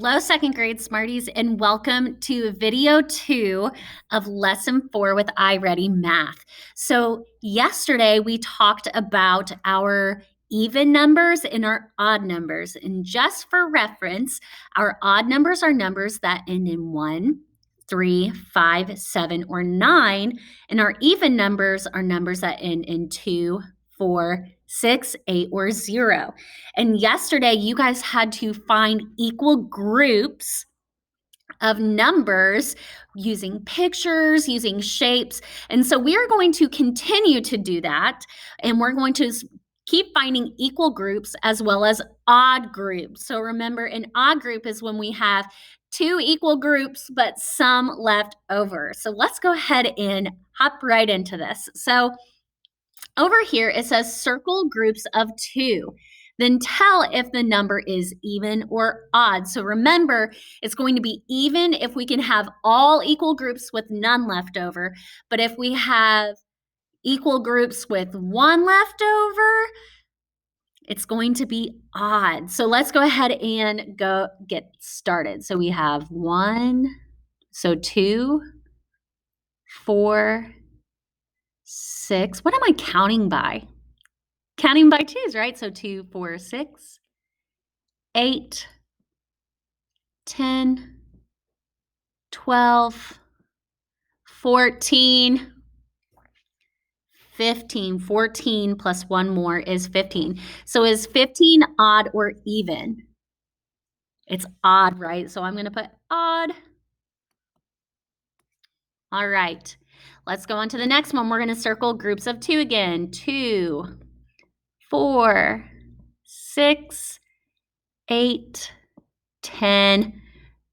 Hello, second grade Smarties, and welcome to video 2 of lesson 4 with iReady Math. So yesterday we talked about our even numbers and our odd numbers. And just for reference, our odd numbers are numbers that end in 1, 3, 5, 7, or 9. And our even numbers are numbers that end in 2, 4, 6, 8, or 0. And yesterday, you guys had to find equal groups of numbers using pictures, using shapes. And so we are going to continue to do that. And we're going to keep finding equal groups as well as odd groups. So remember, an odd group is when we have 2 equal groups, but some left over. So let's go ahead and hop right into this. So over here, it says circle groups of 2. Then tell if the number is even or odd. So remember, it's going to be even if we can have all equal groups with none left over. But if we have equal groups with 1 left over, it's going to be odd. So let's go ahead and go get started. So we have 1, so 2, 4, 6. What am I counting by? Counting by 2s, right? So 2, 4, 6, 8, 10, 12, 14, 15. 14 plus 1 more is 15. So is 15 odd or even? It's odd, right? So I'm going to put odd. All right. Let's go on to the next one. We're going to circle groups of 2 again. 2, 4, 6, 8, 10,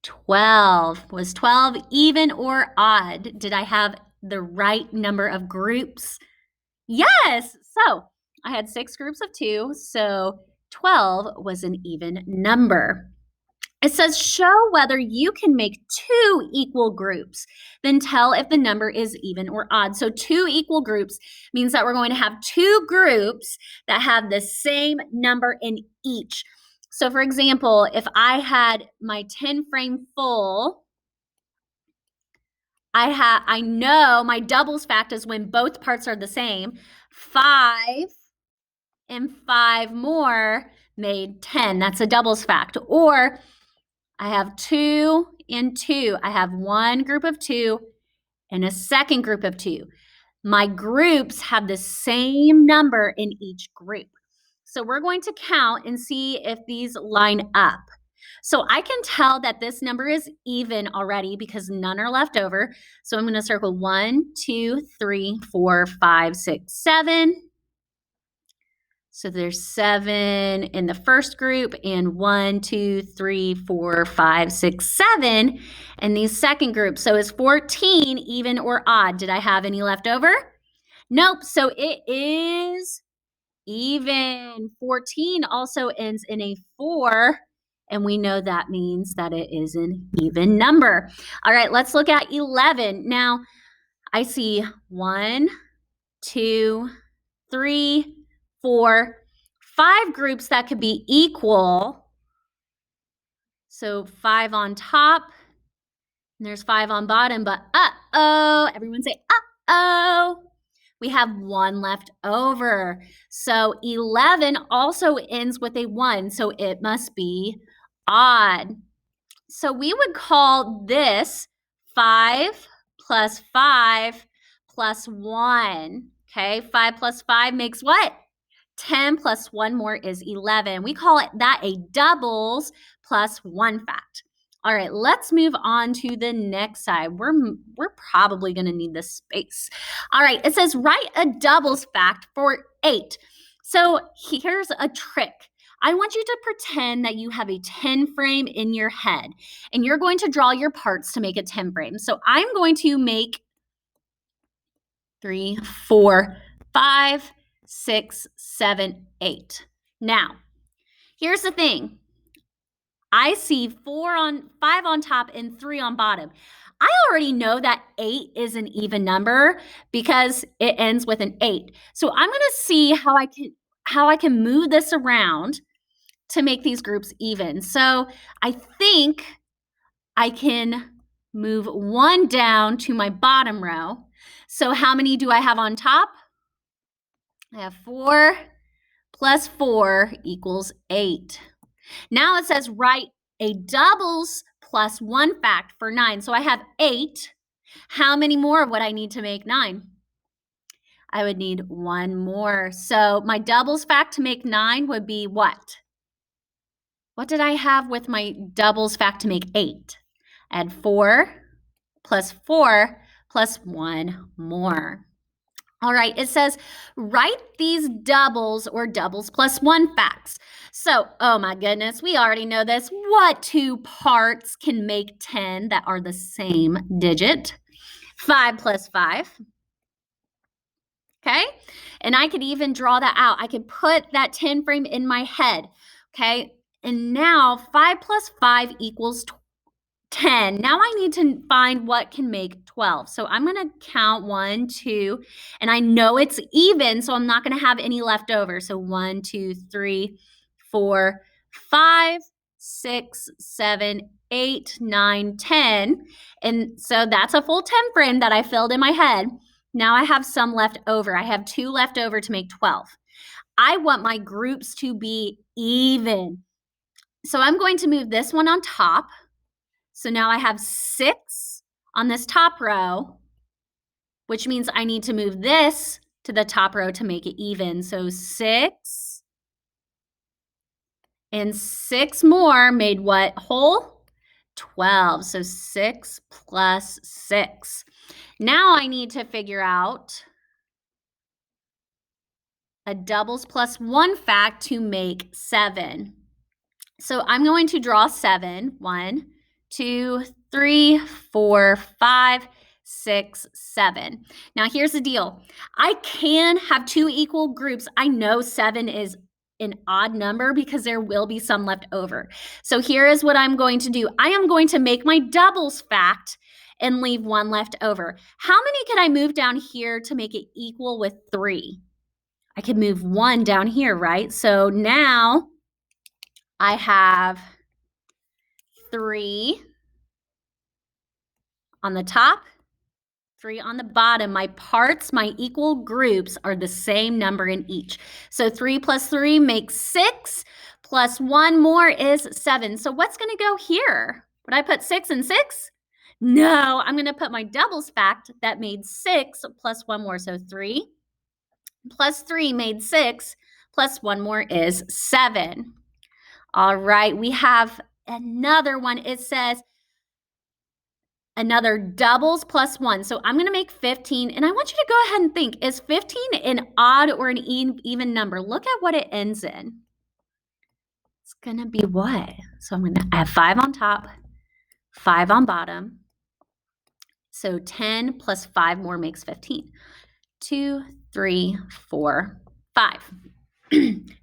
12. Was 12 even or odd? Did I have the right number of groups? Yes. So I had 6 groups of 2, so 12 was an even number. It says show whether you can make 2 equal groups. Then tell if the number is even or odd. So 2 equal groups means that we're going to have 2 groups that have the same number in each. So for example, if I had my 10 frame full, I know my doubles fact is when both parts are the same. 5 and 5 more made 10. That's a doubles fact. Or I have 2 and 2. I have one group of 2 and a second group of 2. My groups have the same number in each group. So we're going to count and see if these line up. So I can tell that this number is even already because none are left over. So I'm going to circle 1, 2, 3, 4, 5, 6, 7. So there's 7 in the first group and 1, 2, 3, 4, 5, 6, 7 in the second group. So is 14 even or odd? Did I have any left over? Nope. So it is even. 14 also ends in a 4, and we know that means that it is an even number. All right, let's look at 11. Now, I see 1, 2, 3, 4, 5 groups that could be equal. So 5 on top, and there's 5 on bottom, but uh-oh, everyone say uh-oh. We have 1 left over. So 11 also ends with a 1, so it must be odd. So we would call this 5 plus 5 plus 1. Okay, 5 plus 5 makes what? 10 plus 1 more is 11. We call that a doubles plus 1 fact. All right, let's move on to the next side. We're probably going to need this space. All right, it says write a doubles fact for 8. So here's a trick. I want you to pretend that you have a 10 frame in your head, and you're going to draw your parts to make a 10 frame. So I'm going to make 3, 4, 5, 6, 7, 8. Now, here's the thing. I see 5 on top and 3 on bottom. I already know that 8 is an even number because it ends with an 8. So I'm going to see how I can move this around to make these groups even. So I think I can move 1 down to my bottom row. So how many do I have on top? I have 4 plus 4 equals 8. Now it says write a doubles plus 1 fact for 9. So I have 8. How many more would I need to make 9? I would need 1 more. So my doubles fact to make 9 would be what? What did I have with my doubles fact to make 8? Add 4 plus 4 plus 1 more. All right, it says write these doubles or doubles plus 1 facts. So, oh my goodness, we already know this. What 2 parts can make 10 that are the same digit? 5 plus 5. Okay, and I could even draw that out. I could put that 10 frame in my head. Okay, and now 5 plus 5 equals 10. Now I need to find what can make 12. So I'm going to count 1, 2, and I know it's even, so I'm not going to have any left over. So 1, 2, 3, 4, 5, 6, 7, 8, 9, 10. And so that's a full 10 frame that I filled in my head. Now I have some left over. I have 2 left over to make 12. I want my groups to be even. So I'm going to move this one on top. So now I have 6 on this top row, which means I need to move this to the top row to make it even. So 6 and 6 more made what whole? 12. So 6 plus 6. Now I need to figure out a doubles plus 1 fact to make 7. So I'm going to draw 7. 1, 2, 3, 4, 5, 6, 7. Now here's the deal. I can have 2 equal groups. I know 7 is an odd number because there will be some left over. So here is what I'm going to do. I am going to make my doubles fact and leave 1 left over. How many can I move down here to make it equal with 3? I could move 1 down here, right? So now I have 3 on the top, 3 on the bottom. My parts, my equal groups are the same number in each. So 3 plus 3 makes 6, plus 1 more is 7. So what's going to go here? Would I put 6 and 6? No, I'm going to put my doubles fact that made 6 plus 1 more. So 3 plus 3 made 6, plus 1 more is 7. All right, we have another one. It says another doubles plus 1. So I'm going to make 15, and I want you to go ahead and think, is 15 an odd or an even number? Look at what it ends in. It's going to be what? So I'm going to have 5 on top, 5 on bottom. So 10 plus 5 more makes 15. 2, 3, 4, 5.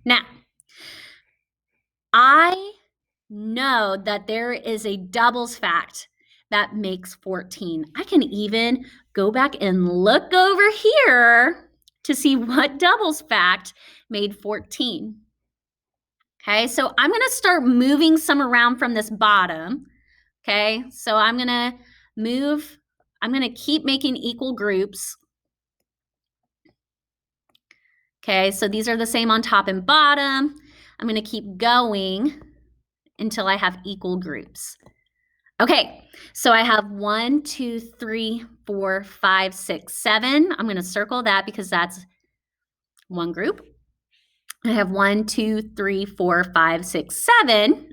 Now, I know that there is a doubles fact that makes 14. I can even go back and look over here to see what doubles fact made 14. Okay, so I'm going to start moving some around from this bottom. Okay, so I'm going to move, I'm going to keep making equal groups. Okay, so these are the same on top and bottom. I'm going to keep going until I have equal groups. Okay, so I have 1, 2, 3, 4, 5, 6, 7. I'm going to circle that because that's one group. I have 1, 2, 3, 4, 5, 6, 7.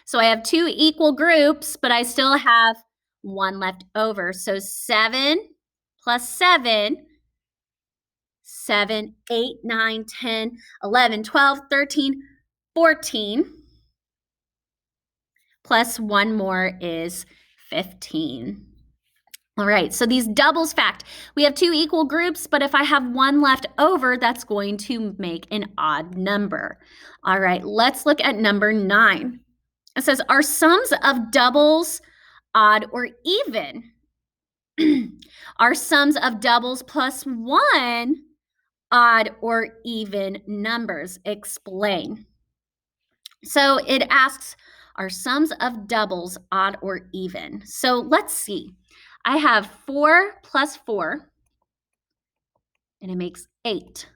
So I have 2 equal groups, but I still have 1 left over. So 7 plus 7, 7, 8, 9, 10, 11, 12, 13, 14. Plus 1 more is 15. All right, so these doubles fact, we have 2 equal groups, but if I have 1 left over, that's going to make an odd number. All right, let's look at number 9. It says, are sums of doubles odd or even? Are sums of doubles plus 1 odd or even numbers? Explain. So it asks, are sums of doubles odd or even? So let's see. I have 4 plus 4, and it makes 8.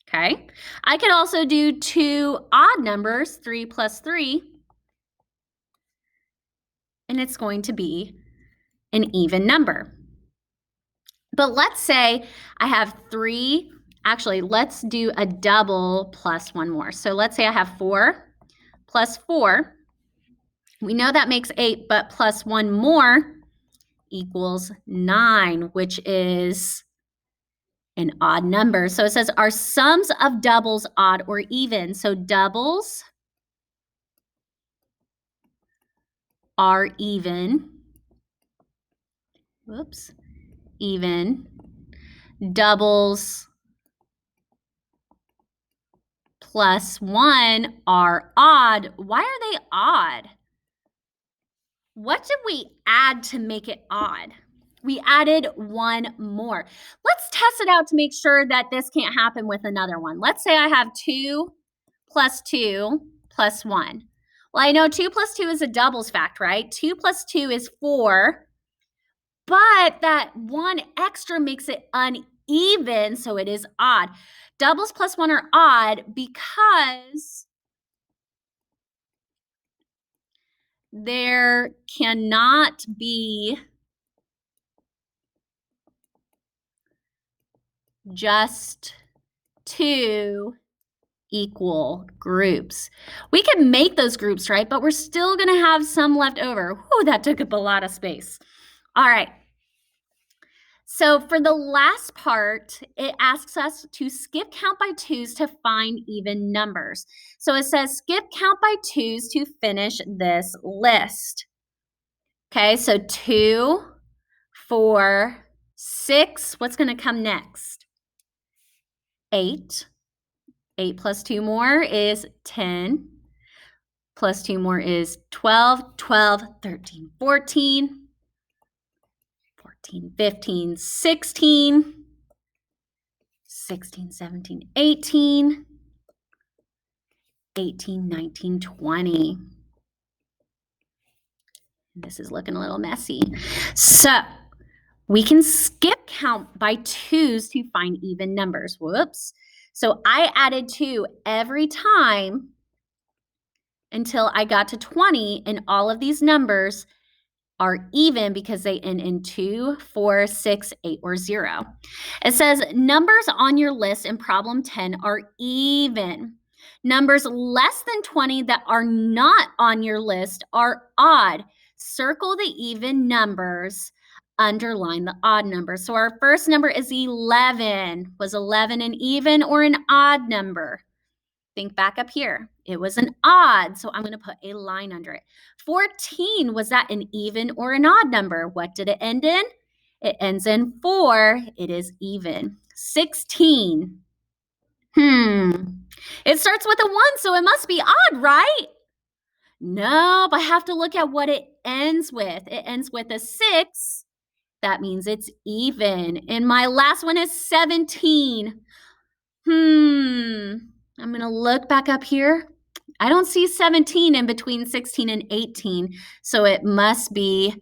Okay. I could also do 2 odd numbers, 3 plus 3, and it's going to be an even number. But let's say I have 3, actually, let's do a double plus 1 more. So let's say I have 4 plus 4. We know that makes 8, but plus 1 more equals 9, which is an odd number. So it says, are sums of doubles odd or even? So doubles are even. Whoops. Even. Doubles plus 1 are odd. Why are they odd? What did we add to make it odd? We added 1 more. Let's test it out to make sure that this can't happen with another one. Let's say I have 2 plus 2 plus 1. Well, I know 2 plus 2 is a doubles fact, right? 2 plus 2 is 4, but that 1 extra makes it uneven, so it is odd. Doubles plus 1 are odd because there cannot be just 2 equal groups. We can make those groups, right? But we're still going to have some left over. Whew, that took up a lot of space. All right. So for the last part, it asks us to skip count by 2s to find even numbers. So it says skip count by 2s to finish this list. Okay, so 2, 4, 6. What's going to come next? 8. 8 plus 2 more is 10. Plus 2 more is 12. 12, 13, 14. 14, 15, 16. 16, 17, 18. 18, 19, 20. This is looking a little messy. So we can skip count by 2s to find even numbers. Whoops. So I added 2 every time until I got to 20, and all of these numbers are even because they end in 2, 4, 6, 8, or 0. It says numbers on your list in problem 10 are even. Numbers less than 20 that are not on your list are odd. Circle the even numbers, underline the odd numbers. So our first number is 11. Was 11 an even or an odd number? Think back up here. It was an odd, so I'm going to put a line under it. 14, was that an even or an odd number? What did it end in? It ends in 4. It is even. 16. It starts with a 1, so it must be odd, right? Nope, I have to look at what it ends with. It ends with a 6. That means it's even. And my last one is 17. I'm going to look back up here. I don't see 17 in between 16 and 18, so it must be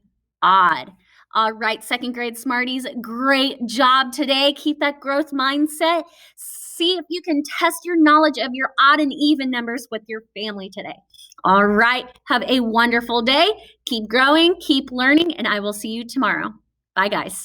odd. All right, second grade Smarties, great job today. Keep that growth mindset. See if you can test your knowledge of your odd and even numbers with your family today. All right, have a wonderful day. Keep growing, keep learning, and I will see you tomorrow. Bye, guys.